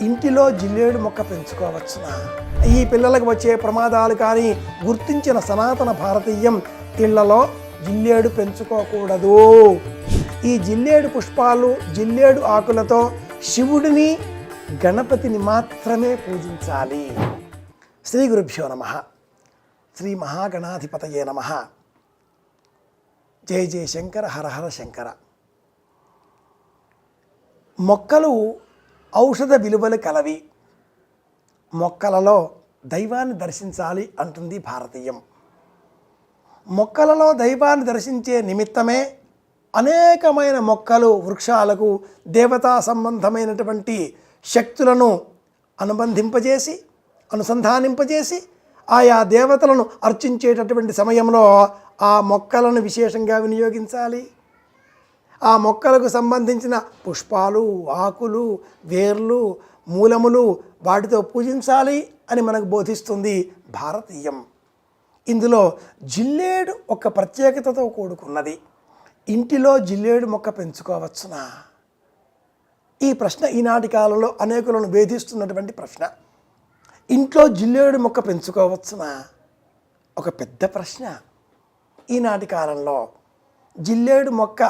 ఇంటిలో జిల్లేడు మొక్క పెంచుకోవచ్చునా? ఈ పిల్లలకు వచ్చే ప్రమాదాలు కానీ గుర్తించిన సనాతన భారతీయం ఇళ్లలో జిల్లేడు పెంచుకోకూడదు. ఈ జిల్లేడు పుష్పాలు, జిల్లేడు ఆకులతో శివుడిని, గణపతిని మాత్రమే పూజించాలి. శ్రీ గురుభ్యో నమః. శ్రీ మహాగణాధిపతయే నమః. జయ జయ శంకర, హర హర శంకర. మొక్కలు ఔషధ విలువలు కలవి. మొక్కలలో దైవాన్ని దర్శించాలి అంటుంది భారతీయం. మొక్కలలో దైవాన్ని దర్శించే నిమిత్తమే అనేకమైన మొక్కలు, వృక్షాలకు దేవతా సంబంధమైనటువంటి శక్తులను అనుసంధానింపజేసి ఆయా దేవతలను అర్చించేటటువంటి సమయంలో ఆ మొక్కలను విశేషంగా వినియోగించాలి. ఆ మొక్కలకు సంబంధించిన పుష్పాలు, ఆకులు, వేర్లు, మూలములు వాటితో పూజించాలి అని మనకు బోధిస్తుంది భారతీయం. ఇందులో జిల్లేడు ఒక ప్రత్యేకతతో కూడుకున్నది. ఇంటిలో జిల్లేడు మొక్క పెంచుకోవచ్చునా? ఈ ప్రశ్న ఈనాటి కాలంలో అనేకులను వేధిస్తున్నటువంటి ప్రశ్న. ఇంట్లో జిల్లేడు మొక్క పెంచుకోవచ్చునా? ఒక పెద్ద ప్రశ్న. ఈనాటి కాలంలో జిల్లేడు మొక్క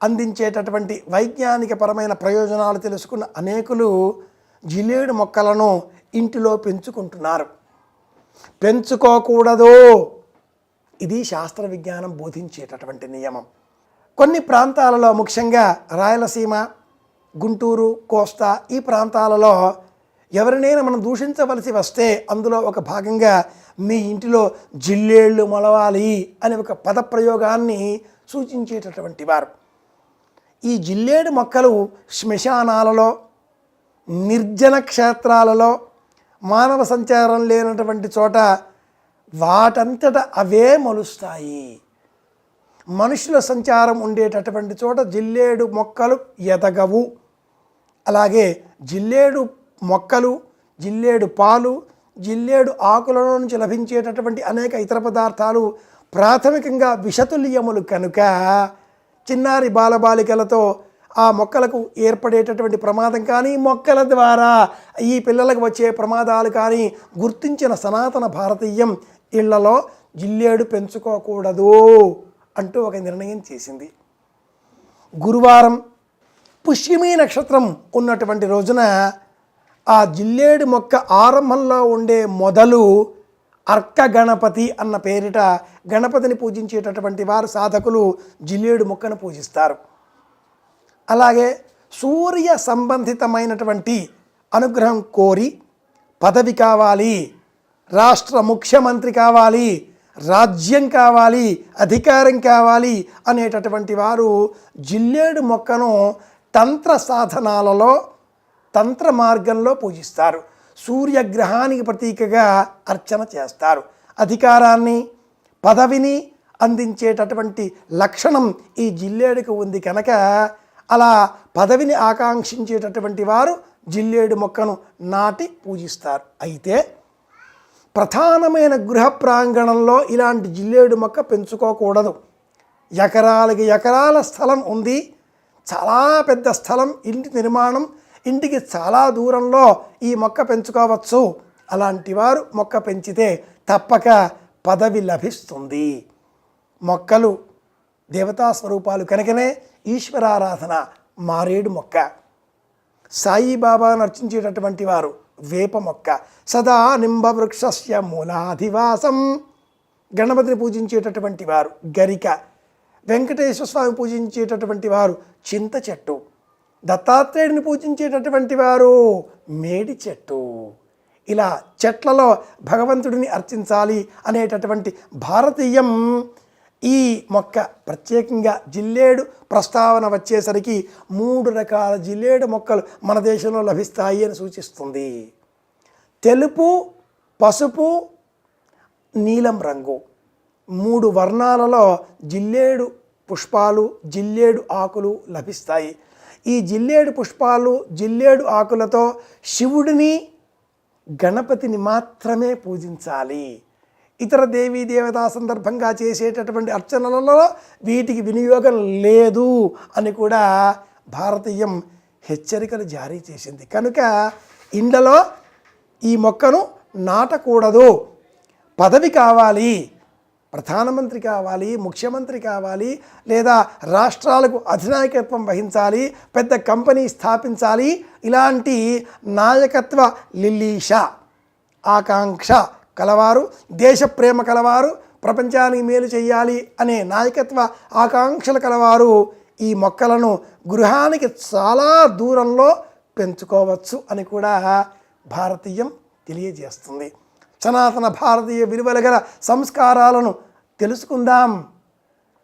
అందించేటటువంటి వైజ్ఞానికపరమైన ప్రయోజనాలు తెలుసుకున్న అనేకులు జిల్లేడు మొక్కలను ఇంటిలో పెంచుకుంటున్నారు. పెంచుకోకూడదు. ఇది శాస్త్ర విజ్ఞానం బోధించేటటువంటి నియమం. కొన్ని ప్రాంతాలలో, ముఖ్యంగా రాయలసీమ, గుంటూరు, కోస్తా ఈ ప్రాంతాలలో ఎవరినైనా మనం దూషించవలసి వస్తే అందులో ఒక భాగంగా మీ ఇంటిలో జిల్లేళ్ళు మొలవాలి అనే ఒక పదప్రయోగాన్ని సూచించేటటువంటి వారు. ఈ జిల్లేడు మొక్కలు శ్మశానాలలో, నిర్జన క్షేత్రాలలో, మానవ సంచారం లేనటువంటి చోట వాటంతట అవే మొలుస్తాయి. మనుషుల సంచారం ఉండేటటువంటి చోట జిల్లేడు మొక్కలు ఎదగవు. అలాగే జిల్లేడు మొక్కలు, జిల్లేడు పాలు, జిల్లేడు ఆకుల నుంచి లభించేటటువంటి అనేక ఇతర పదార్థాలు ప్రాథమికంగా విషతుల్యములు కనుక చిన్నారి బాలబాలికలతో ఆ మొక్కలకు ఏర్పడేటటువంటి ప్రమాదం కానీ, మొక్కల ద్వారా ఈ పిల్లలకు వచ్చే ప్రమాదాలు కానీ గుర్తించిన సనాతన భారతీయం ఇళ్లలో జిల్లేడు పెంచుకోకూడదు అంటూ ఒక నిర్ణయం చేసింది. గురువారం పుష్యమి నక్షత్రం ఉన్నటువంటి రోజున ఆ జిల్లేడు మొక్క ఆరంభంలో ఉండే మొదలు అర్క గణపతి అన్న పేరిట గణపతిని పూజించేటటువంటి వారు, సాధకులు జిల్లేడు మొక్కను పూజిస్తారు. అలాగే సూర్య సంబంధితమైనటువంటి అనుగ్రహం కోరి పదవి కావాలి, రాష్ట్ర ముఖ్యమంత్రి కావాలి, రాజ్యం కావాలి, అధికారం కావాలి అనేటటువంటి వారు జిల్లేడు మొక్కను తంత్ర సాధనాలలో, తంత్ర మార్గంలో పూజిస్తారు. సూర్యగ్రహానికి ప్రతీకగా అర్చన చేస్తారు. అధికారాన్ని, పదవిని అందించేటటువంటి లక్షణం ఈ జిల్లేడుకు ఉంది కనుక అలా పదవిని ఆకాంక్షించేటటువంటి వారు జిల్లేడు మొక్కను నాటి పూజిస్తారు. అయితే ప్రధానమైన గృహ ప్రాంగణంలో ఇలాంటి జిల్లేడు మొక్క పెంచుకోకూడదు. ఎకరాలకి ఎకరాల స్థలం ఉంది, చాలా పెద్ద స్థలం, ఇంటి నిర్మాణం, ఇంటికి చాలా దూరంలో ఈ మొక్క పెంచుకోవచ్చు. అలాంటి వారు మొక్క పెంచితే తప్పక పదవి లభిస్తుంది. మొక్కలు దేవతా స్వరూపాలు కనుకనే ఈశ్వరారాధన. మారేడు మొక్క, సాయిబాబాను అర్చించేటటువంటి వారు వేప మొక్క, సదా నింబవృక్షస్య మూలాధివాసం, గణపతిని పూజించేటటువంటి వారు గరిక, వెంకటేశ్వర స్వామి పూజించేటటువంటి వారు చింత చెట్టు, దత్తాత్రేయుడిని పూజించేటటువంటి వారు మేడి చెట్టు. ఇలా చెట్లలో భగవంతుడిని అర్చించాలి అనేటటువంటి భారతీయం ఈ మొక్క ప్రత్యేకంగా జిల్లేడు ప్రస్తావన వచ్చేసరికి 3 రకాల జిల్లేడు మొక్కలు మన దేశంలో లభిస్తాయి అని సూచిస్తుంది. తెలుపు, పసుపు, నీలం రంగు 3 వర్ణాలలో జిల్లేడు పుష్పాలు, జిల్లేడు ఆకులు లభిస్తాయి. ఈ జిల్లేడు పుష్పాలు, జిల్లేడు ఆకులతో శివుడిని, గణపతిని మాత్రమే పూజించాలి. ఇతర దేవీ దేవతా సందర్భంగా చేసేటటువంటి అర్చనలలో వీటికి వినియోగం లేదు అని కూడా భారతీయం హెచ్చరికలు జారీ చేసింది. కనుక ఇండ్లలో ఈ మొక్కను నాటకూడదు. పదవి కావాలి, ప్రధానమంత్రి కావాలి, ముఖ్యమంత్రి కావాలి, లేదా రాష్ట్రాలకు అధినాయకత్వం వహించాలి, పెద్ద కంపెనీ స్థాపించాలి, ఇలాంటి నాయకత్వ లిల్లీష ఆకాంక్ష కలవారు, దేశ ప్రేమ కలవారు, ప్రపంచానికి మేలు చేయాలి అనే నాయకత్వ ఆకాంక్షలు కలవారు ఈ మొక్కలను గృహానికి చాలా దూరంలో పెంచుకోవచ్చు అని కూడా భారతీయం తెలియజేస్తుంది. సనాతన భారతీయ విలువల గల సంస్కారాలను తెలుసుకుందాం,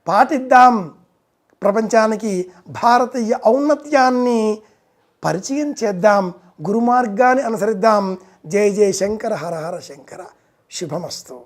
పాటిద్దాం, ప్రపంచానికి భారతీయ ఔన్నత్యాన్ని పరిచయం చేద్దాం, గురుమార్గాన్ని అనుసరిద్దాం. జై జై శంకర, హర హర శంకర. శుభమస్తు.